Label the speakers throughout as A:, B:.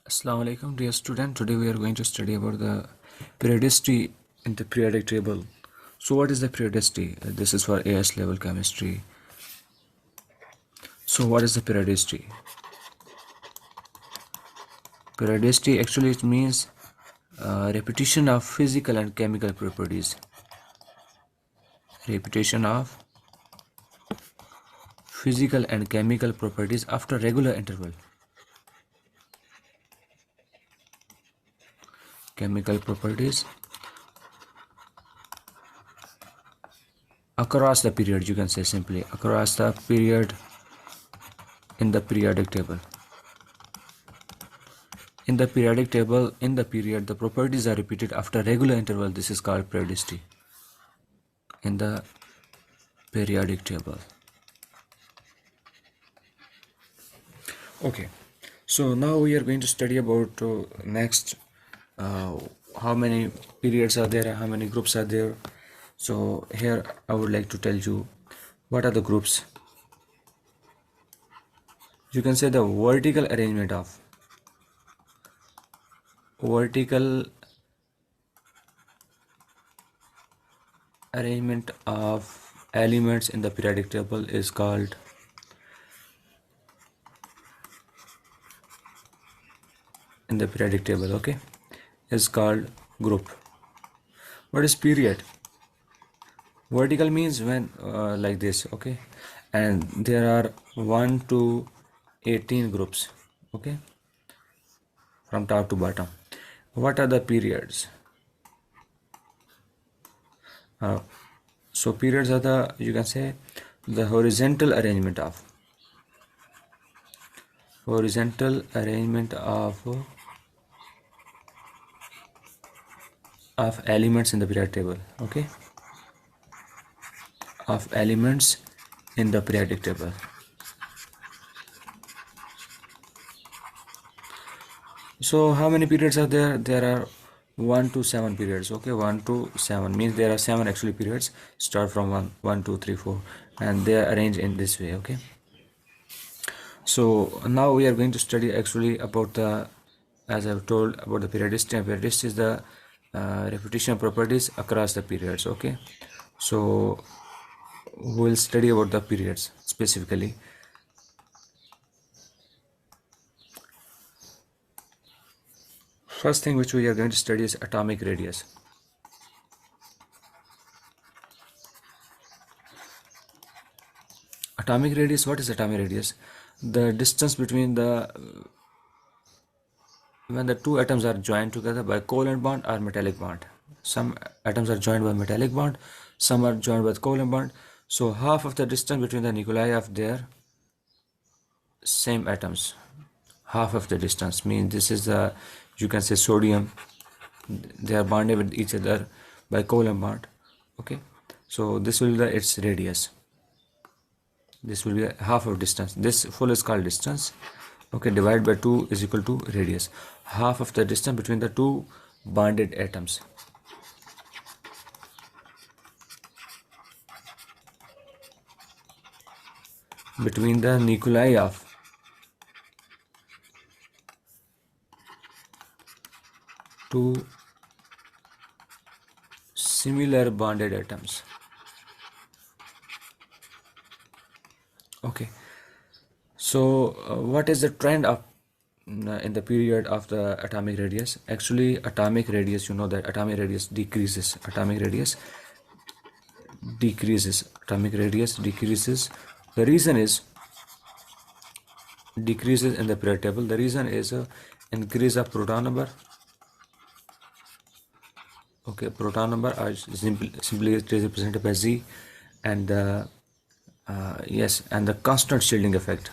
A: Assalamu alaikum, dear student. Today we are going to study about the periodicity in the periodic table. So what is the periodicity? This is for AS level chemistry. So what is the periodicity? Periodicity actually it means repetition of physical and chemical properties. Repetition of physical and chemical properties after regular interval. Chemical properties across the period, you can say simply across the period in the periodic table. In the periodic table, in the period, the properties are repeated after regular interval. This is called periodicity. In the periodic table. Okay, so now we are going to study about next how many periods are there, how many groups are there. So here I would like to tell you what are the groups. You can say the vertical arrangement of elements in the periodic table is called okay, is called group. What is period? Vertical means when like this, okay, and there are 1 to 18 groups, okay, from top to bottom. What are the periods? uh, so periods are the, you can say, the horizontal arrangement of elements in the periodic table, okay, of elements in the periodic table. So how many periods are there? There are 1 to 7 periods, okay. 1 to 7 means there are 7 actually periods, start from 1 2 3 4, and they are arranged in this way, okay. So now we are going to study actually about the, as I've told, about the periodicity. And periodicity is the repetition properties across the periods, okay. So we'll study about the periods specifically. First thing which we are going to study is atomic radius. Atomic radius, what is atomic radius? The distance between the, when the two atoms are joined together by covalent bond or metallic bond. Some atoms are joined by metallic bond, some are joined by covalent bond. So half of the distance between the nuclei of their same atoms, half of the distance means this is the, you can say, sodium, they are bonded with each other by covalent bond, okay. So this will be the, its radius. This will be half of distance. This full is called distance, okay. Divided by 2 is equal to radius, half of the distance between the two bonded atoms. Between the nuclei of two similar bonded atoms, okay. So what is the trend of in the period of the atomic radius? Actually, atomic radius, you know that atomic radius decreases. Atomic radius decreases. The reason is decreases in the periodic table. The reason is increase of proton number, okay. Proton number are simply it is represented by Z, and the yes, and the constant shielding effect.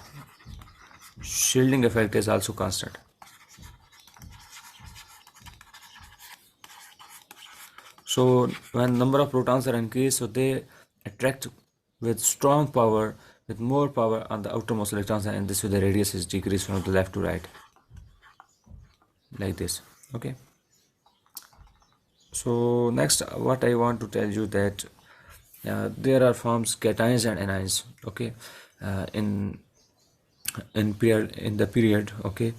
A: Shielding effect is also constant. So when number of protons are increased, so they attract with strong power, with more power on the outermost electrons, and this way the radius is decreased from the left to right, like this, okay. So next, what I want to tell you that there are forms cations and anions, okay, in the period, okay.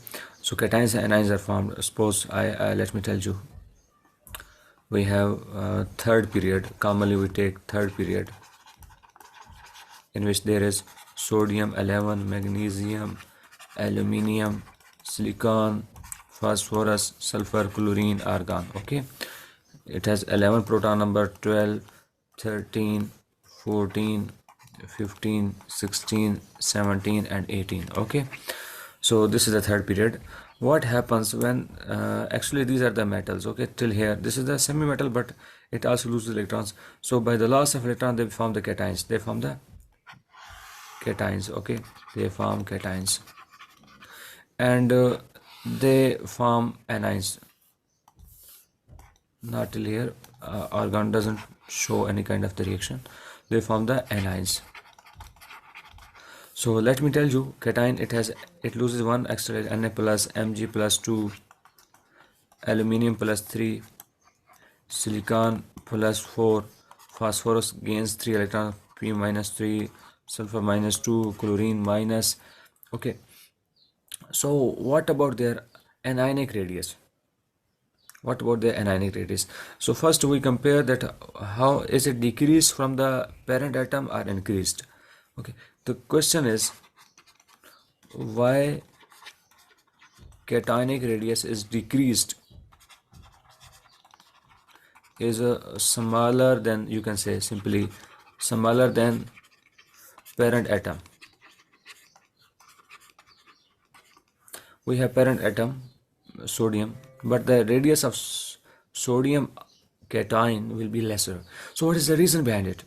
A: So cations and anions are formed. Suppose I let me tell you, we have third period. Commonly we take third period, in which there is sodium 11, magnesium, aluminium, silicon, phosphorus, sulfur, chlorine, argon. Okay, it has 11 proton number, 12, 13, 14, 15, 16, 17 and 18. Okay, so this is the third period. What happens when actually these are the metals, okay, till here this is the semi metal, but it also loses electrons. So by the loss of electron they form the cations, okay, they form cations, and they form anions. Not till here, argon doesn't show any kind of the reaction. They form the anions. So let me tell you, cation, it loses one extra, Na plus, Mg plus 2, aluminium plus 3, silicon plus 4, phosphorus gains 3 electrons, P minus 3, sulfur minus 2, chlorine minus. Okay, so what about their anionic radius? What about the anionic radius? So first we compare that how is it decreased from the parent atom or increased. Okay, the question is why cationic radius is decreased, is smaller than, you can say simply smaller than parent atom. We have parent atom sodium, but the radius of sodium cation will be lesser. So what is the reason behind it?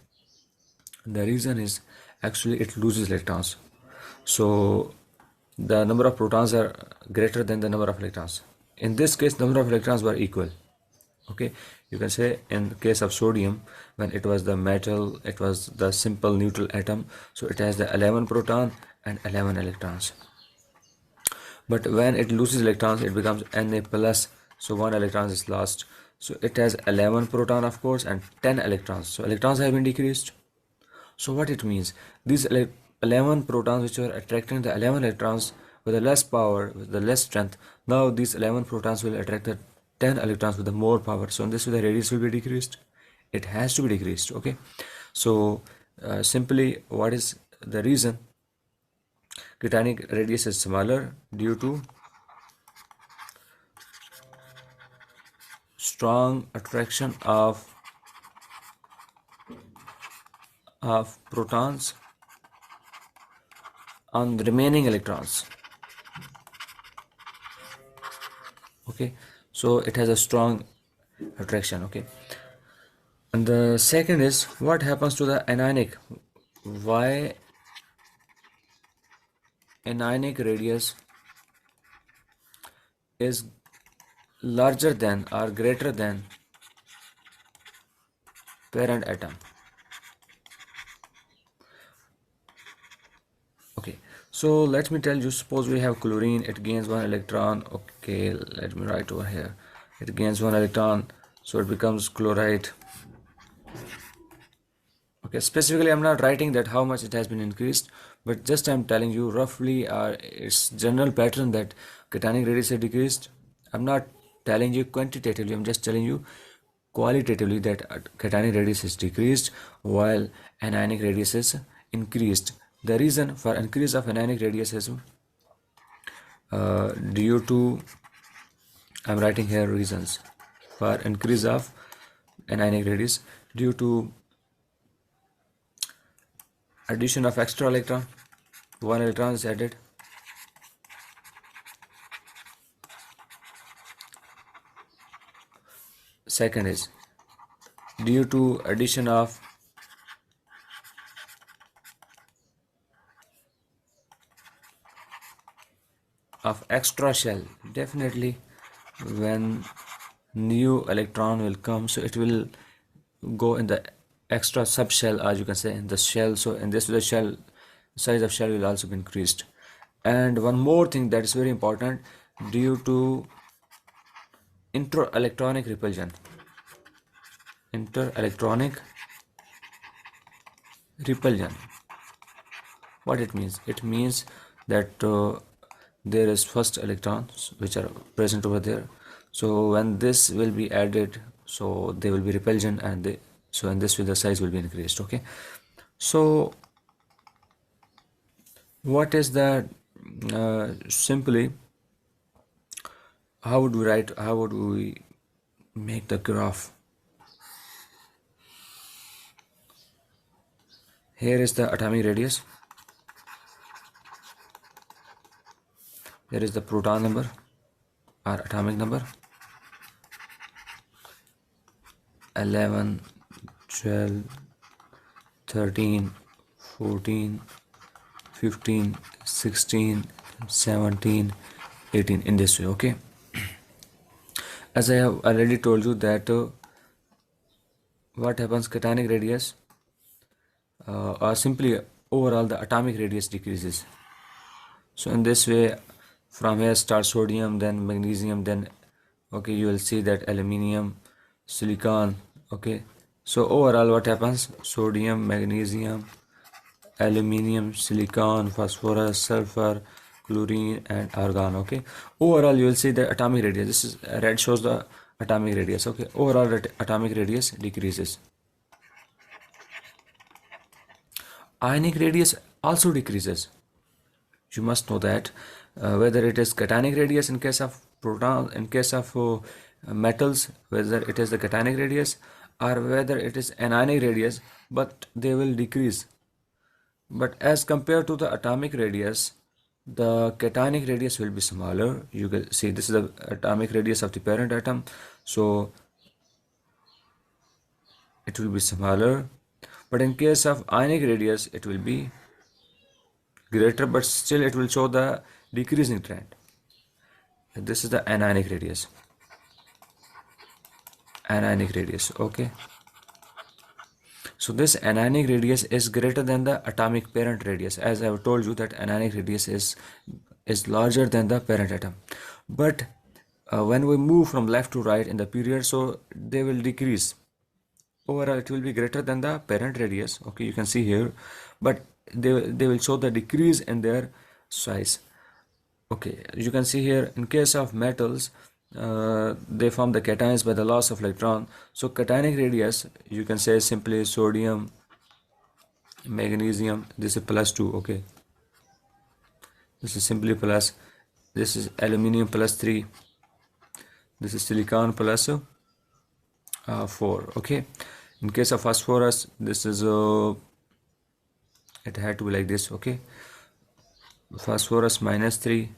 A: The reason is actually it loses electrons. So the number of protons are greater than the number of electrons. In this case, number of electrons were equal. Okay, you can say in case of sodium, when it was the metal, it was the simple neutral atom, so it has the 11 proton and 11 electrons. But when it loses electrons, it becomes Na plus, so one electron is lost. So it has 11 proton, of course, and 10 electrons. So electrons have been decreased. So what it means, these 11 protons which were attracting the 11 electrons with the less power, with the less strength, now these 11 protons will attract the 10 electrons with the more power. So in this way the radius will be decreased. It has to be decreased. Okay, so simply what is the reason? Cationic radius is smaller due to strong attraction of protons on the remaining electrons. Okay, so it has a strong attraction. Okay, and the second is what happens to the anionic, why anionic radius is larger than or greater than parent atom. Okay, so let me tell you, suppose we have chlorine, it gains one electron. Okay, let me write over here, it gains one electron, so it becomes chloride. Okay, specifically I'm not writing that how much it has been increased, but just I'm telling you roughly its general pattern that cationic radius is decreased. I'm not telling you quantitatively, I'm just telling you qualitatively that cationic radius is decreased while anionic radius is increased. The reason for increase of anionic radius is due to, I'm writing here reasons for increase of anionic radius due to addition of extra electron, one electron is added. Second is due to addition of extra shell. Definitely when new electron will come, so it will go in the extra subshell, as you can say, in the shell. So in this, the shell size of shell will also be increased. And one more thing that is very important, due to interelectronic repulsion. Interelectronic repulsion, what it means? It means that there is first electrons which are present over there. So when this will be added, so they will be repulsion, and so in this way the size will be increased. Okay, so what is the simply how would we make the graph? Here is the atomic radius, there is the proton number or atomic number, 11, 12, 13, 14, 15, 16, 17, 18, in this way. Okay, as I have already told you that what happens, cationic radius or simply overall the atomic radius decreases. So in this way, from here start sodium, then magnesium, then okay, you will see that aluminium, silicon. Okay, so overall what happens, sodium, magnesium, aluminium, silicon, phosphorus, sulfur, chlorine, and argon. Okay, overall you will see the atomic radius, this is red shows the atomic radius. Okay, overall atomic radius decreases. Ionic radius also decreases. You must know that whether it is cationic radius in case of proton, in case of metals, whether it is the cationic radius or whether it is anionic radius, but they will decrease. But as compared to the atomic radius, the cationic radius will be smaller. You can see this is the atomic radius of the parent atom, so it will be smaller. But in case of ionic radius, it will be greater, but still it will show the decreasing trend. This is the anionic radius. Anionic radius. Okay, so this anionic radius is greater than the atomic parent radius. As I have told you that anionic radius is larger than the parent atom, but when we move from left to right in the period, so they will decrease. Overall it will be greater than the parent radius. Okay, you can see here, but they will show the decrease in their size. Okay, you can see here in case of metals, they form the cations by the loss of electron. So cationic radius, you can say simply sodium, magnesium, this is +2. Okay, this is simply plus, this is aluminium +3, this is silicon +4. Okay, in case of phosphorus, this is it had to be like this. Okay, phosphorus -3.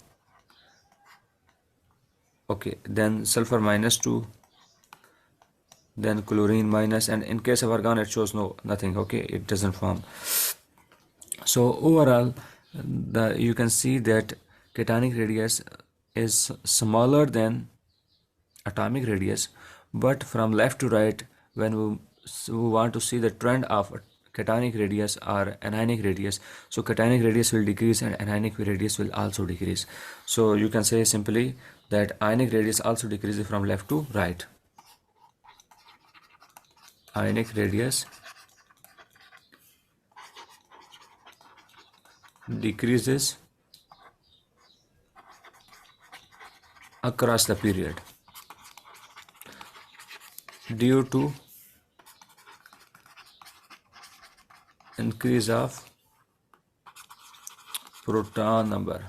A: Okay, then sulfur -2, then chlorine minus, and in case of argon it shows nothing. Okay, it doesn't form. So overall you can see that cationic radius is smaller than atomic radius, but from left to right, when we want to see the trend of cationic radius or anionic radius, so cationic radius will decrease and anionic radius will also decrease. So you can say simply that ionic radius also decreases from left to right. Ionic radius decreases across the period due to increase of proton number.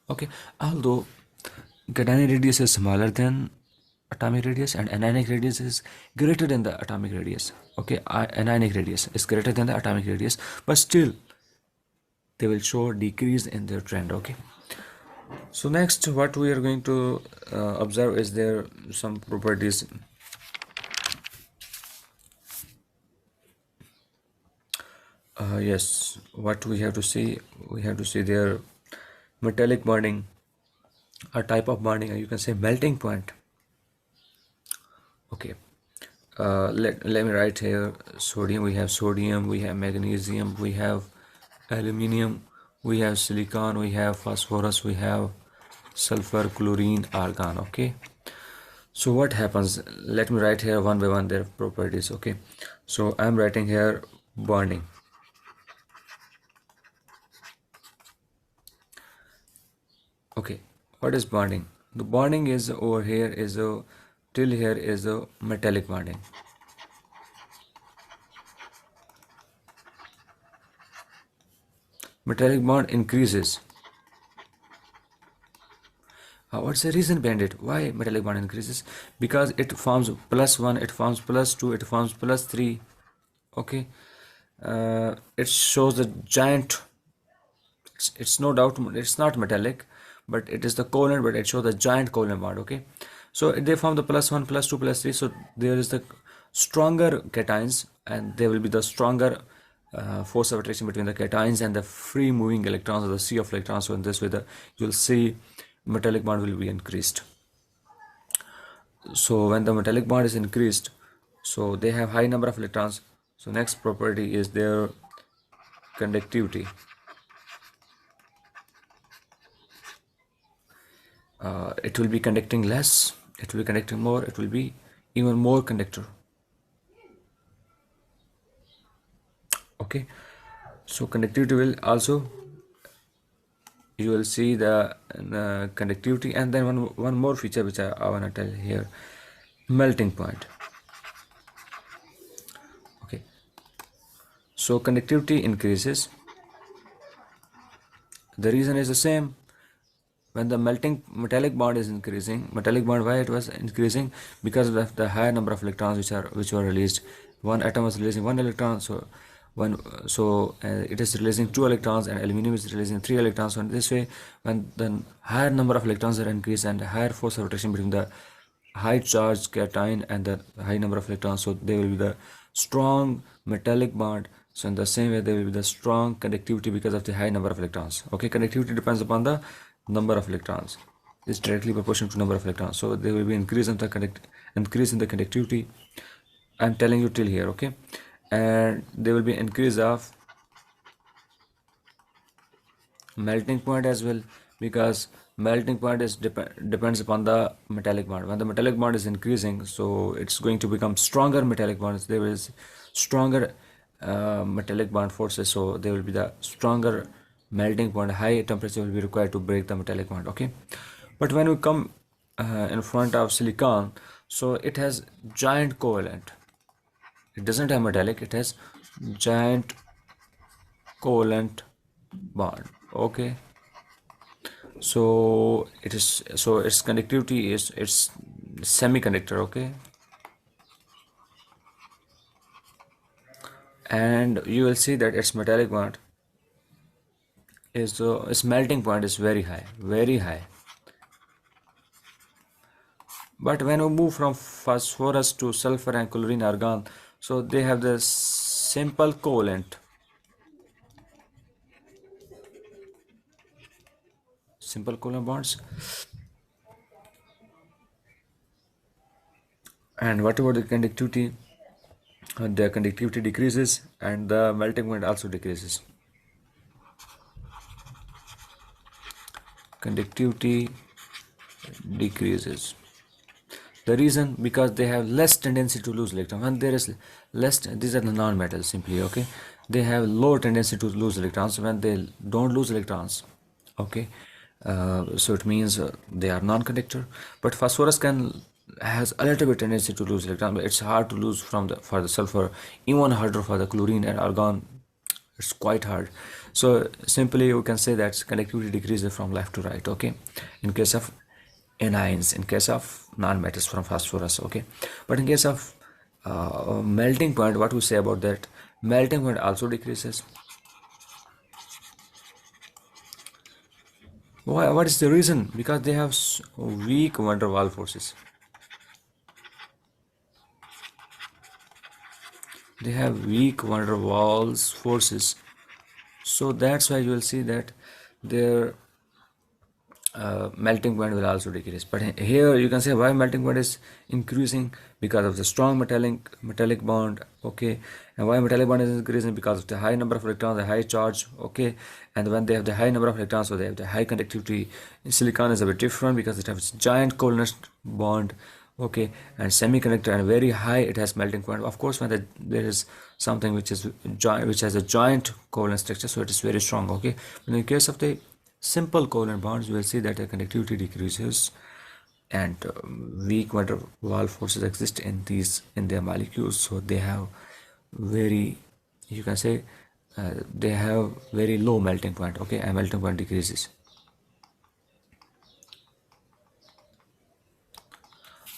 A: Okay, although cationic radius is smaller than atomic radius and anionic radius is greater than the atomic radius. Okay, anionic radius is greater than the atomic radius, but still they will show decrease in their trend. Okay, so next what we are going to observe is there some properties. Yes, what we have to see, their metallic bonding, a type of bonding, you can say melting point. Okay, let me write here sodium. We have magnesium, we have aluminium, we have silicon, we have phosphorus, we have sulfur, chlorine, argon. Okay, so what happens, let me write here one by one their properties. Okay, so I'm writing here bonding. Okay, what is bonding? The bonding is over here is a till here is a metallic bonding. Metallic bond increases. What's the reason behind it? Why metallic bond increases? Because it forms plus one, it forms plus two, it forms plus three. Okay, it shows the giant. It's no doubt it's not metallic, but it is the covalent, but it shows the giant covalent bond. Okay, so they form the plus one, plus two, plus three. So there is the stronger cations, and there will be the stronger force of attraction between the cations and the free moving electrons or the sea of electrons. So in this way, you'll see metallic bond will be increased. So when the metallic bond is increased, so they have high number of electrons. So next property is their conductivity. It will be conducting less, it will be conducting more, it will be even more conductor. Okay, so conductivity will also, you will see the conductivity, and then one more feature which I want to tell here, melting point. Okay, so conductivity increases, the reason is the same. When the melting metallic bond is increasing, metallic bond, why it was increasing? Because of the higher number of electrons which were released. One atom was releasing one electron, so it is releasing two electrons, and aluminum is releasing three electrons. So in this way, when the higher number of electrons are increased and higher force of attraction between the high charged cation and the high number of electrons, so there will be the strong metallic bond. So in the same way, there will be the strong conductivity because of the high number of electrons. Okay, conductivity depends upon the number of electrons, is directly proportional to number of electrons. So there will be increase in the conductivity. I'm telling you till here. Okay, and there will be increase of melting point as well, because melting point is depends upon the metallic bond. When the metallic bond is increasing, so it's going to become stronger metallic bonds. There is stronger metallic bond forces, so there will be the stronger melting point. High temperature will be required to break the metallic bond. Okay, but when we come in front of silicon, so it has giant covalent. It doesn't have metallic, it has giant covalent bond. Okay, so it is, so its conductivity is, it's semiconductor. Okay, and you will see that its metallic bond is, its melting point is very high, very high. But when we move from phosphorus to sulfur and chlorine argon, so they have the simple covalent bonds. And whatever the conductivity, the conductivity decreases and the melting point also decreases. Conductivity decreases. The reason, because they have less tendency to lose electrons. When there is less, these are the non-metals simply. Okay, they have low tendency to lose electrons. When they don't lose electrons, okay, so it means they are non-conductor. But phosphorus has a little bit tendency to lose electrons, but it's hard to lose for the sulfur, even harder for the chlorine and argon. It's quite hard. So simply you can say that conductivity decreases from left to right. Okay, in case of anions, in case of non-metals from phosphorus. Okay, but in case of melting point, what we say about that? Melting point also decreases. Why? What is the reason? Because they have weak van der Waals forces. They have weak van der Waals forces, so that's why you will see that their melting point will also decrease. But here you can say why melting point is increasing, because of the strong metallic bond. Okay, and why metallic bond is increasing? Because of the high number of electrons, the high charge. Okay, and when they have the high number of electrons, so they have the high conductivity. In silicon is a bit different because it has giant covalent bond. Okay, and semiconductor, and very high it has melting point. Of course, when there is something which is giant, which has a giant covalent structure, so it is very strong. Okay, but in the case of the simple covalent bonds, you will see that the conductivity decreases, and weak van der Waals forces exist in their molecules, so they have very, you can say, they have very low melting point. Okay, and melting point decreases.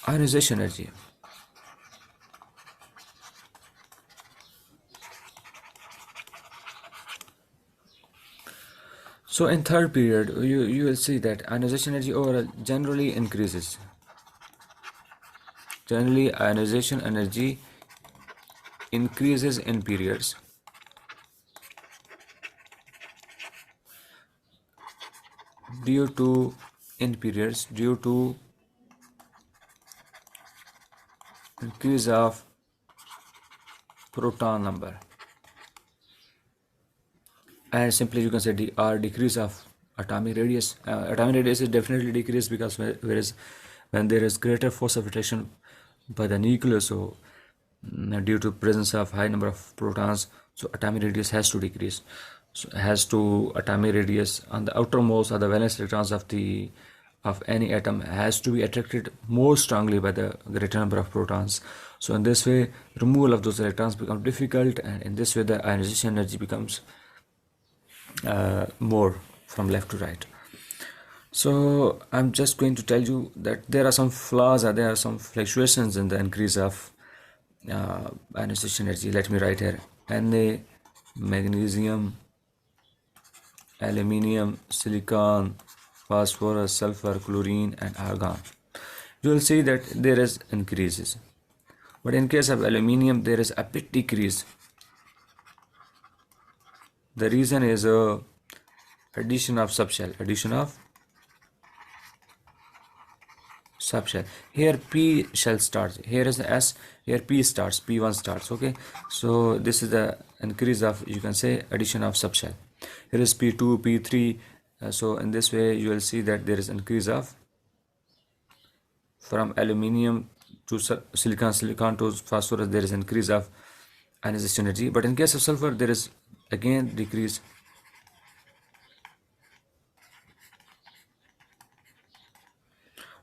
A: Ionization energy. So in third period, you will see that ionization energy overall generally increases. Generally, ionization energy increases in periods due to increase of proton number, and simply you can say decrease of atomic radius. Atomic radius is definitely decreased because whereas when there is greater force of attraction by the nucleus, so due to presence of high number of protons, so atomic radius has to decrease. So has to atomic radius on the outermost or the valence electrons of any atom has to be attracted more strongly by the greater number of protons. So in this way, removal of those electrons becomes difficult, and in this way the ionization energy becomes more from left to right. So I'm just going to tell you that there are some flaws, or there are some fluctuations in the increase of ionization energy. Let me write here: Na, magnesium, aluminium, silicon, phosphorus, sulfur, chlorine, and argon. You will see that there is increases, but in case of aluminium there is a bit decrease. The reason is addition of subshell. Here P shell starts, here is the S, here P starts, P1 starts. Okay, so this is the increase of, you can say, addition of subshell. Here is P2, P3. So in this way you will see that there is increase of, from aluminium to silicon to phosphorus, there is increase of ionization energy. But in case of sulfur there is again decrease.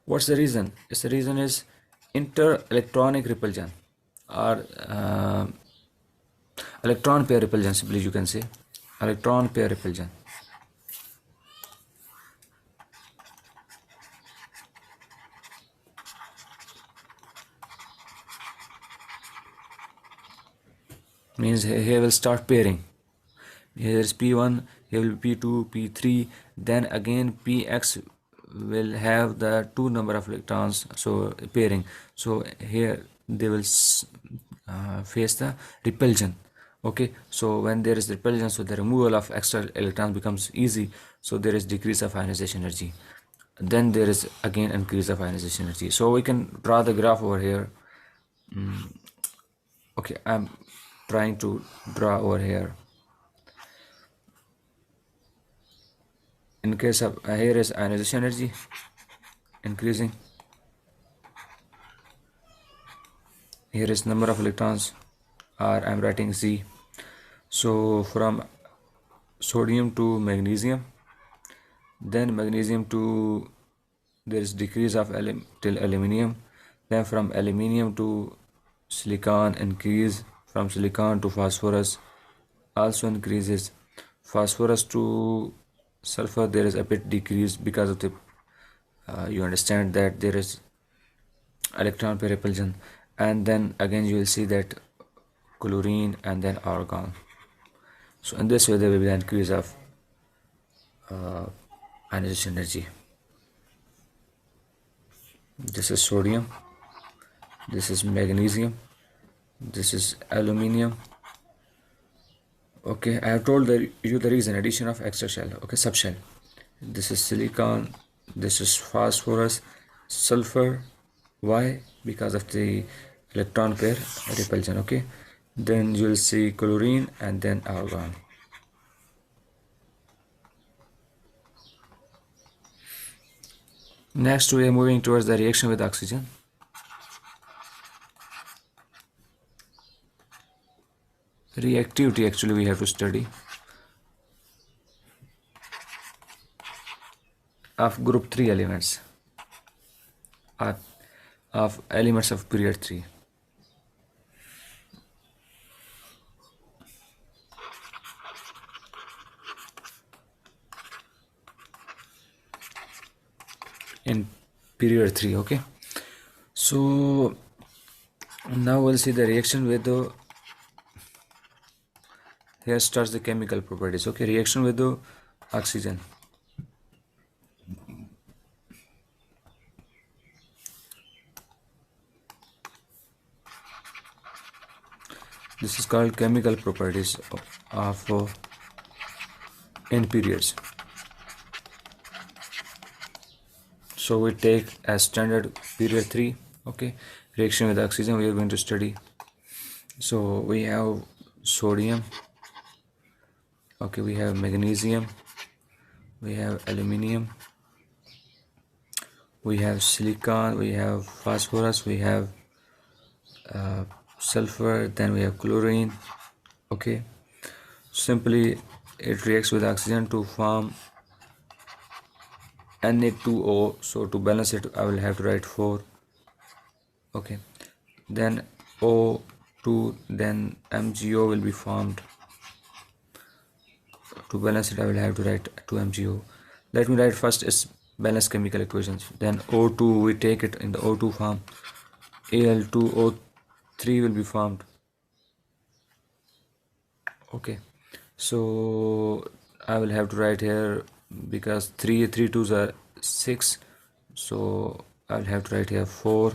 A: What's the reason? The reason is inter-electronic repulsion, or electron pair repulsion, simply you can say electron pair repulsion. Means here will start pairing. Here is P1, here will be P2, P3, then again Px will have the two number of electrons, so pairing. So here they will face the repulsion. Okay, so when there is repulsion, so the removal of extra electrons becomes easy, so there is decrease of ionization energy. Then there is again increase of ionization energy. So we can draw the graph over here. Okay, I'm trying to draw over here. In case of here is ionization energy increasing, here is number of electrons, or I'm writing Z. So from sodium to magnesium, then magnesium to, there is decrease of till aluminium, then from aluminium to silicon increase, from silicon to phosphorus also increases, phosphorus to sulfur there is a bit decrease because of the you understand that there is electron pair repulsion, and then again you will see that chlorine and then argon. So in this way there will be an increase of ionization energy. This is sodium, this is magnesium, this is aluminium. Okay, I have told you the reason: addition of extra shell. Okay, subshell. This is silicon, this is phosphorus, sulfur. Why? Because of the electron pair repulsion. Okay, then you will see chlorine and then argon. Next we are moving towards the reaction with oxygen. Reactivity actually we have to study. of group 3 elements, of, of elements of period 3. In period 3. Okay, so now we'll see the reaction with the, here starts the chemical properties. Okay, reaction with the oxygen. This is called chemical properties of in periods. So we take as standard period 3. Okay, reaction with oxygen we are going to study. So we have sodium, okay, we have magnesium, we have aluminium, we have silicon, we have phosphorus, we have sulfur, then we have chlorine. Okay, simply it reacts with oxygen to form Na2O. So to balance it I will have to write 4. Okay, then O2, then MgO will be formed. To balance it I will have to write 2MgO. Let me write first is balanced chemical equations. Then O2 we take it in the O2 form. Al2O3 will be formed. Okay, so I will have to write here, because 3 twos are 6, so I'll have to write here 4.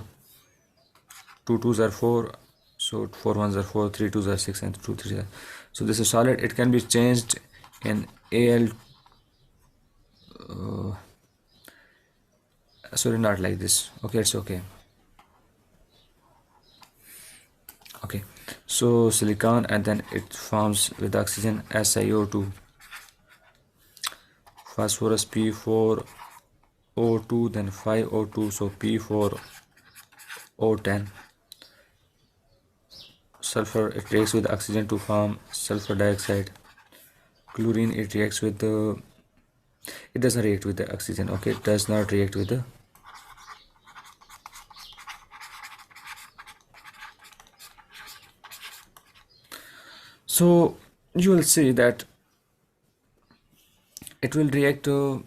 A: 2 twos are 4, so 4 ones are 4, 3 twos are 6, and 2 3 are. So this is solid. It can be changed in Al, sorry, not like this. Okay, it's okay. Okay, so silicon, and then it forms with oxygen SiO2, phosphorus P4O2, then 5O2, so P4O10. Sulfur, it reacts with oxygen to form sulfur dioxide. Chlorine, it reacts with the, it doesn't react with the oxygen. Okay, it does not react with the, so you will see that it will react, it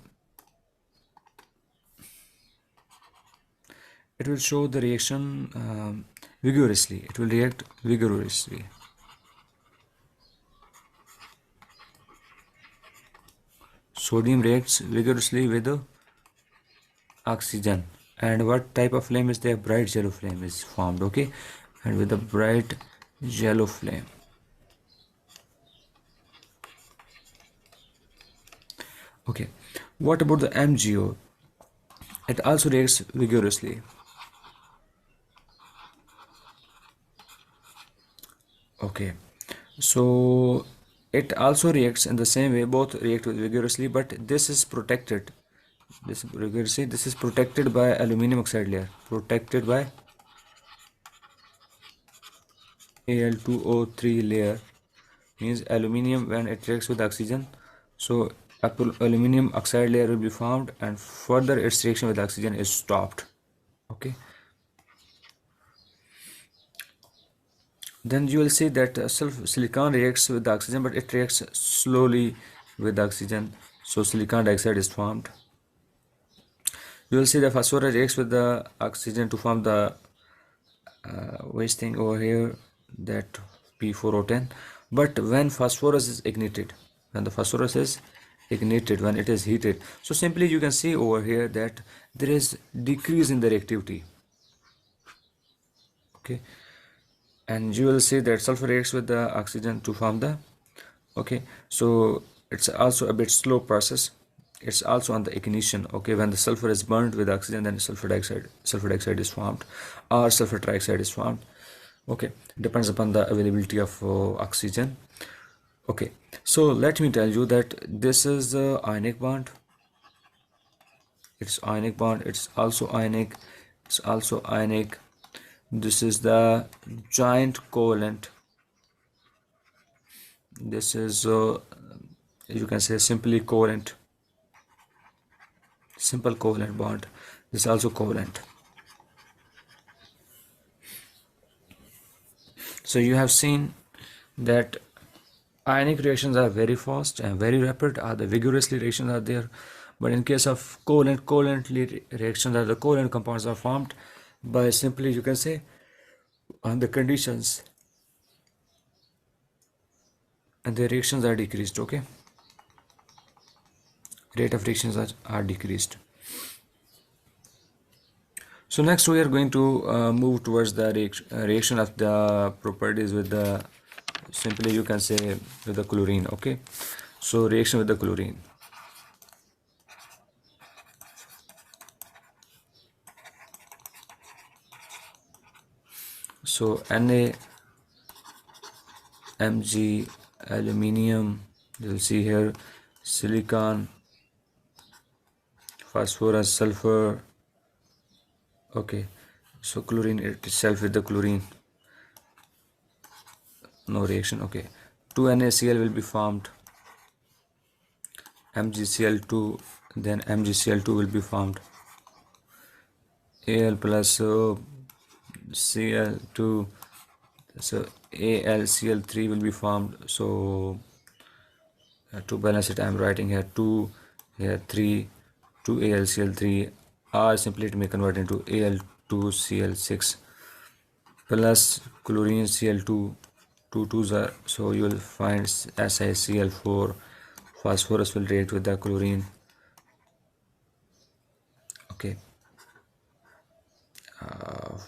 A: will show the reaction vigorously. It will react vigorously. Sodium reacts vigorously with the oxygen. And what type of flame is there? Bright yellow flame is formed. Okay, and with a bright yellow flame. Okay, what about the MgO? It also reacts vigorously. Okay, so it also reacts in the same way, both react vigorously, but this is protected. This vigorously, this is protected by aluminum oxide layer, protected by Al2O3 layer, means aluminum when it reacts with oxygen, so aluminum oxide layer will be formed, and further its reaction with oxygen is stopped. Okay, then you will see that silicon reacts with the oxygen, but it reacts slowly with the oxygen, so silicon dioxide is formed. You will see the phosphorus reacts with the oxygen to form the waste thing over here, that P4O10. But when phosphorus is ignited, when the phosphorus is ignited, when it is heated, so simply you can see over here that there is decrease in the reactivity. Okay, and you will see that sulfur reacts with the oxygen to form the, okay, so it's also a bit slow process. It's also on the ignition. Okay, when the sulfur is burned with oxygen, then sulfur dioxide is formed, or sulfur trioxide is formed. Okay, depends upon the availability of oxygen. Okay, so let me tell you that this is the ionic bond. It's ionic bond, it's also ionic, it's also ionic. This is the joint covalent. This is you can say simply covalent. simple covalent bond. This is also covalent. So you have seen that ionic reactions are very fast and very rapid, are the vigorously reactions are there. But in case of covalent reactions, are the covalent compounds are formed by simply, you can say, on the conditions, and the reactions are decreased. Okay, rate of reactions are decreased. So next we are going to move towards the reaction of the properties with the, simply you can say, with the chlorine. Okay, so reaction with the chlorine. So Na, Mg, aluminium, you'll see here, silicon, phosphorus, sulfur. Okay, so chlorine itself with the chlorine, no reaction. Okay, 2NaCl will be formed, MgCl2, then MgCl2 will be formed, Al plus Cl2, so AlCl3 will be formed. So to balance it, I am writing here 2, here 3, 2AlCl3, or simply it may convert into Al2Cl6 plus chlorine Cl2, 2 2s are, so you will find SiCl4, phosphorus will react with the chlorine. Okay,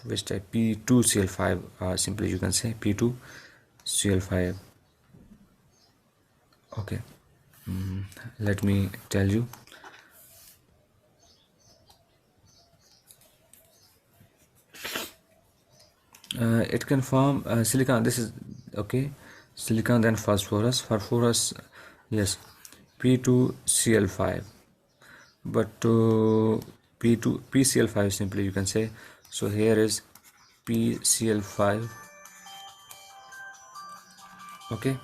A: which type? P2Cl5, simply you can say P2Cl5. Okay, let me tell you. It can form silicon. This is okay, silicon, then phosphorus, yes, P2Cl5, but P2 PCl5 simply you can say. So here is PCl5. Okay,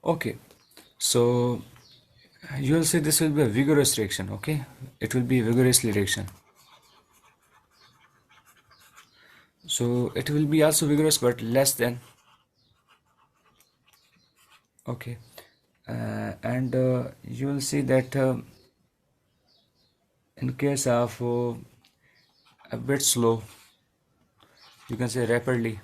A: okay, so you will see this will be a vigorous reaction. Okay, it will be a vigorous reaction. So it will be also vigorous but less than. Okay, and you will see that in case of a bit slow, you can say rapidly.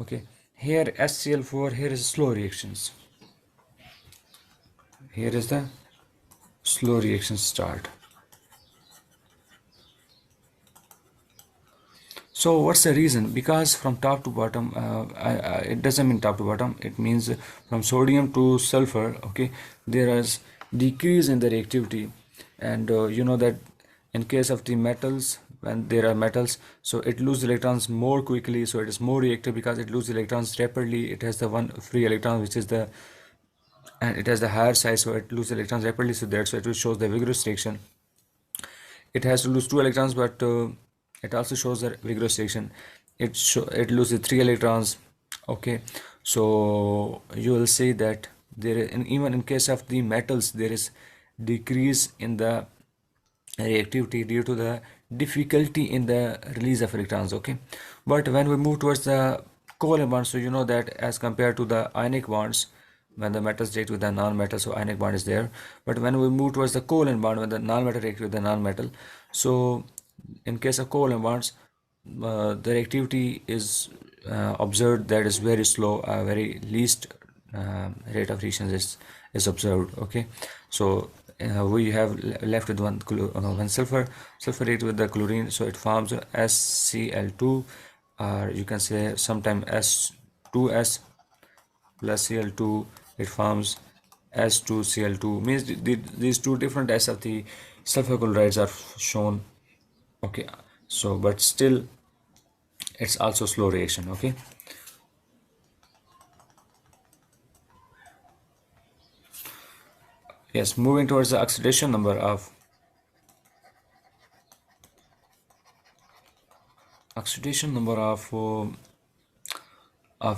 A: Okay, here SCl4, here is slow reactions, here is the slow reaction start. So what's the reason? Because from top to bottom, it doesn't mean top to bottom, it means from sodium to sulfur. Okay, there is decrease in the reactivity, and you know that in case of the metals, when there are metals, so it loses electrons more quickly, so it is more reactive because it loses electrons rapidly. It has the one free electron, which is the, and it has the higher size, so it loses electrons rapidly, so that's why it shows the vigorous reaction. It has to lose 2 electrons, but it also shows the vigorous reaction. It loses 3 electrons. Okay, so you will see that even in case of the metals, there is decrease in the reactivity due to the difficulty in the release of electrons. Okay, but when we move towards the covalent bonds, so you know that as compared to the ionic bonds, when the metals react with the non-metal, so ionic bond is there. But when we move towards the covalent bond, when the non-metal react with the non-metal, so in case of covalent bonds, the reactivity is observed that is very slow, very least rate of reaction is observed. Okay, so we have left with one sulfur react with the chlorine, so it forms SCl2, or you can say sometime S2S plus Cl2, it forms S2Cl2, means these two different S of the sulfur chlorides are shown. Okay, so but still it's also slow reaction. Okay, yes, moving towards the oxidation number of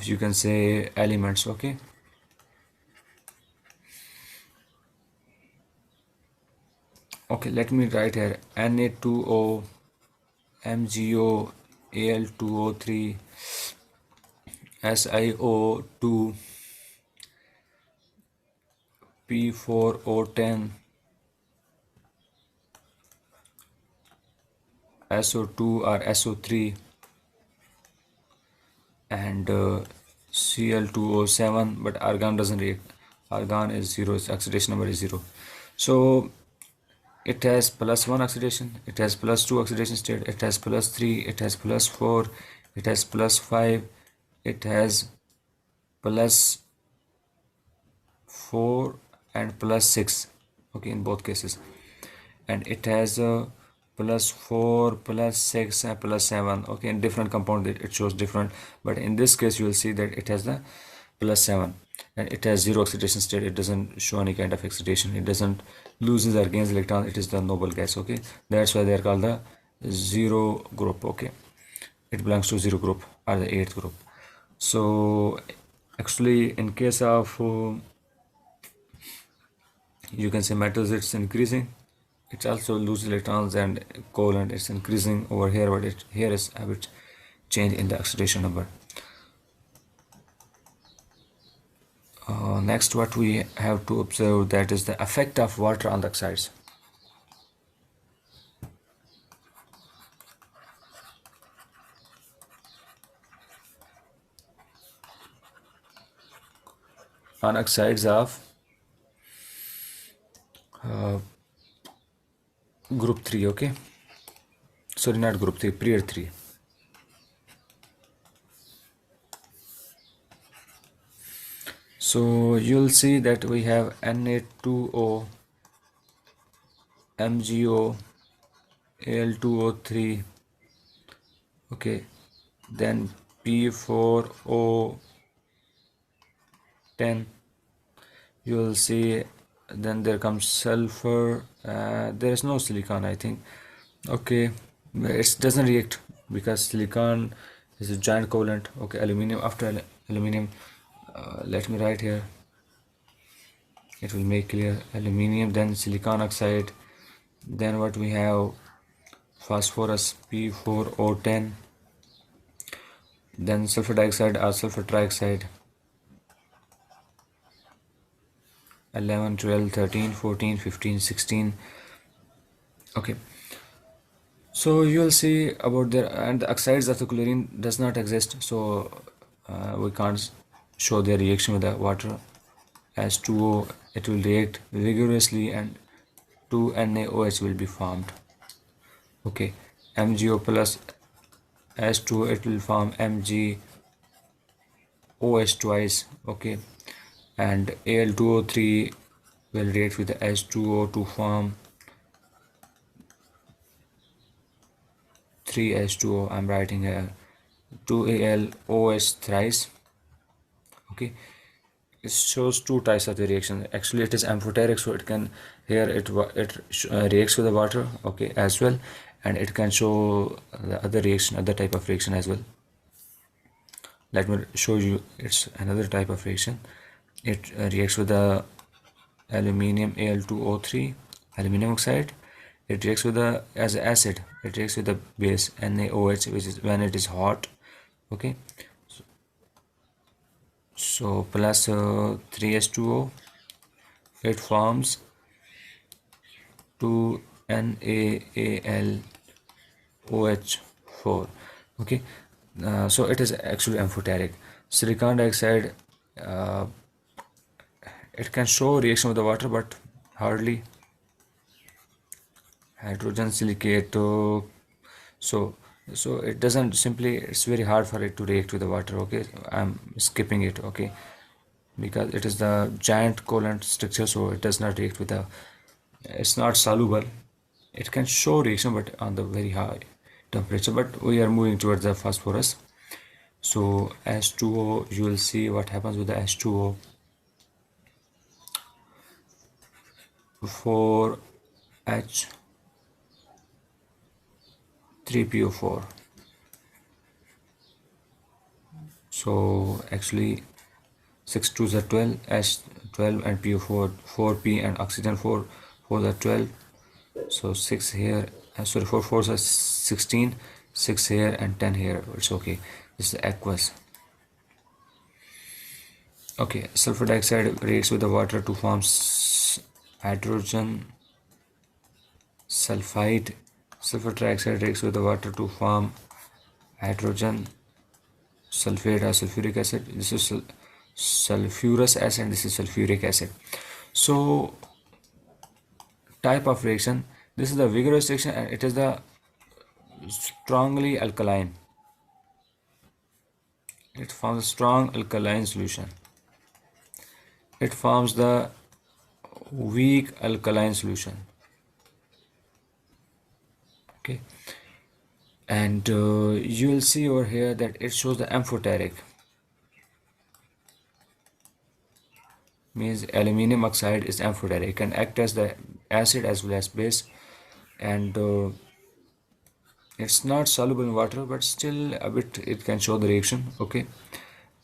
A: you can say elements. Okay, okay, let me write here Na2O, MgO, Al2O3, SiO2, P4O10, SO2 or SO3, and Cl2O7, but argon doesn't react. Argon is zero, its oxidation number is zero. So it has plus 1 oxidation, it has plus 2 oxidation state, it has plus 3, it has plus 4, it has plus 5, it has plus 4 and plus 6. Okay, in both cases. And it has plus 4, plus 6 and plus 7. Okay, in different compound it shows different, but in this case you will see that it has the plus 7, and it has zero oxidation state. It doesn't show any kind of oxidation, it doesn't loses or gains electron. It is the noble gas. Okay, that's why they are called the zero group. Okay, it belongs to zero group or the eighth group. So actually in case of you can say metals, it's increasing, it also loses electrons, and covalent it's increasing over here, but it here is a bit change in the oxidation number. Next, what we have to observe, that is the effect of water on the oxides. On oxides of group 3. Okay, sorry, not group 3, period 3. So you'll see that we have Na2O, MgO, Al2O3. Okay, then P4O10. You will see, then there comes sulfur. There is no silicon, I think. Okay, it doesn't react because silicon is a giant covalent. Okay, aluminum, after aluminum, let me write here, it will make clear. Aluminum, then silicon oxide, then what we have, phosphorus, P4O10, then sulfur dioxide or sulfur trioxide, 11, 12, 13, 14, 15, 16. Okay, so you will see about there, and the oxides of the chlorine does not exist, so we can't show their reaction with the water. As 2O, it will react vigorously and 2NaOH will be formed. Okay, MgO plus H2O, it will form MgOH twice. Okay, and Al2O3 will react with the H2O to form 3H2O. I'm writing here 2AlOH thrice. Okay, it shows two types of the reaction. Actually it is amphoteric, so it can, here it reacts with the water, okay, as well, and it can show the other reaction, other type of reaction as well. Let me show you, it's another type of reaction. It reacts with the aluminium, Al2O3, aluminum oxide. It reacts with the, as acid, it reacts with the base NaOH, which is when it is hot. Okay, so plus 3H2O, it forms 2NaAlOH4. Okay, so it is actually amphoteric. Silicon dioxide, uh, it can show reaction with the water, but hardly. Hydrogen silicate, so it doesn't, simply it's very hard for it to react with the water. Okay, I'm skipping it. Okay, because it is the giant covalent structure, so it does not react with the, it's not soluble. It can show reaction but on the very high temperature, but we are moving towards the phosphorus. So H2O, you will see what happens with the H2O. 4H 3PO4. So actually 6 2s are 12, H 12 and PO4 4P and oxygen 4 4 are 12. So 6 here, sorry, 4 4s are 16, 6 here and 10 here. It's okay. This is aqueous. Okay, sulfur dioxide reacts with the water to form hydrogen sulfide. Sulfur trioxide reacts with the water to form hydrogen sulfate or sulfuric acid. This is sulfurous acid and this is sulfuric acid. So type of reaction, this is the vigorous reaction and it is the strongly alkaline. It forms a strong alkaline solution. It forms the weak alkaline solution. Okay, and you will see over here that it shows the amphoteric, means aluminium oxide is amphoteric. It can act as the acid as well as base, and it's not soluble in water but still a bit it can show the reaction. Okay,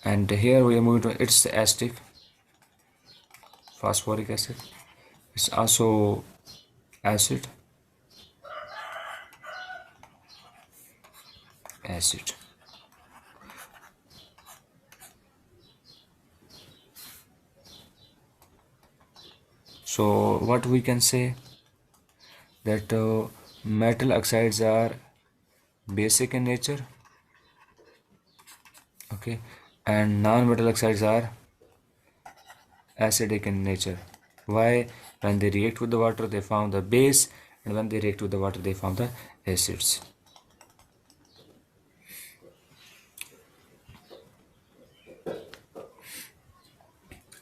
A: and here we are moving to it's acetic phosphoric acid. It's also acid. So what we can say that metal oxides are basic in nature, okay, and non-metal oxides are acidic in nature. Why? When they react with the water they form the base, and when they react with the water they form the acids.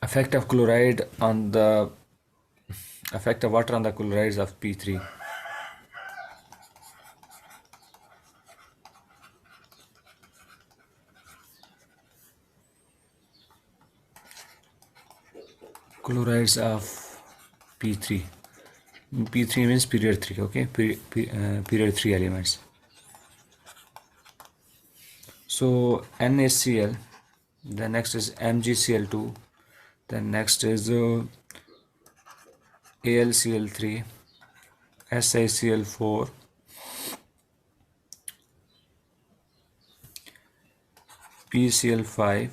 A: Effect of chloride on the effect of water on the chlorides of P3. Chlorides of P3. P3 means period 3, okay, period 3 elements. So NaCl, the next is MgCl2, the next is AlCl3, SiCl4, PCl5,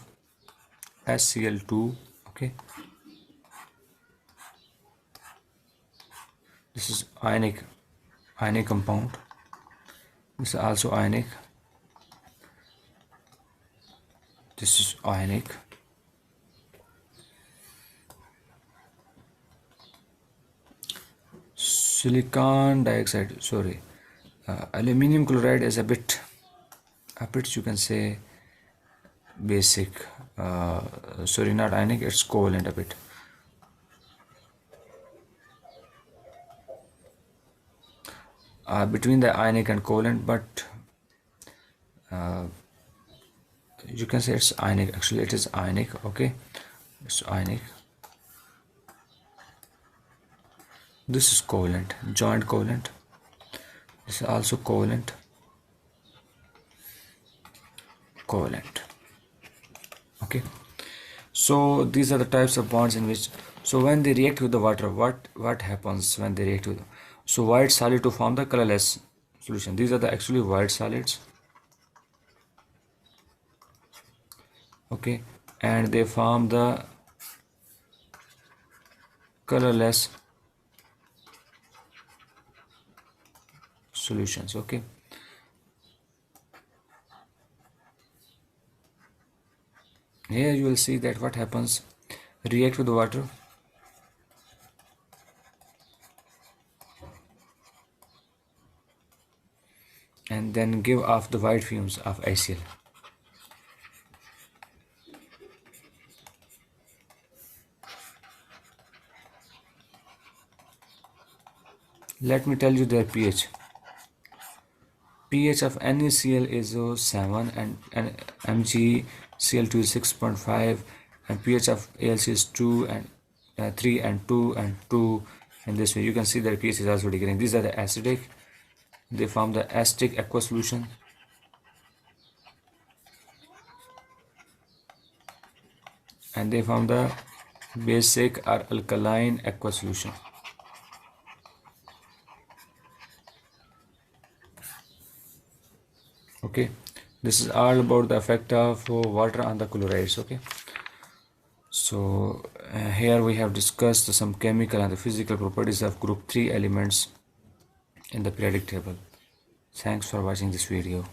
A: HCl2, okay. This is ionic compound. This is also ionic. This is ionic. Silicon dioxide, sorry, aluminum chloride is a bit you can say basic, sorry, not ionic, it's covalent a bit. Between the ionic and covalent, but you can say it's ionic. Actually it is ionic, okay, it's ionic. This is covalent, joint covalent. This is also covalent. Okay, so these are the types of bonds in which, so when they react with the water, what happens when they react with, so white solid to form the colorless solution. These are the actually white solids, okay, and they form the colorless solutions. Okay, here you will see that what happens, react with the water, and then give off the white fumes of HCl. Let me tell you their pH. pH of NaCl is 7 and MgCl2 is 6.5, and pH of AlC is 2 and 3 and 2 and 2. In this way you can see their pH is also decreasing. These are the acidic. They form the acetic aqueous solution, and they form the basic or alkaline aqueous solution. Okay, this is all about the effect of water on the chlorides. Okay, so here we have discussed some chemical and the physical properties of group 3 elements in the periodic table. Thanks for watching this video.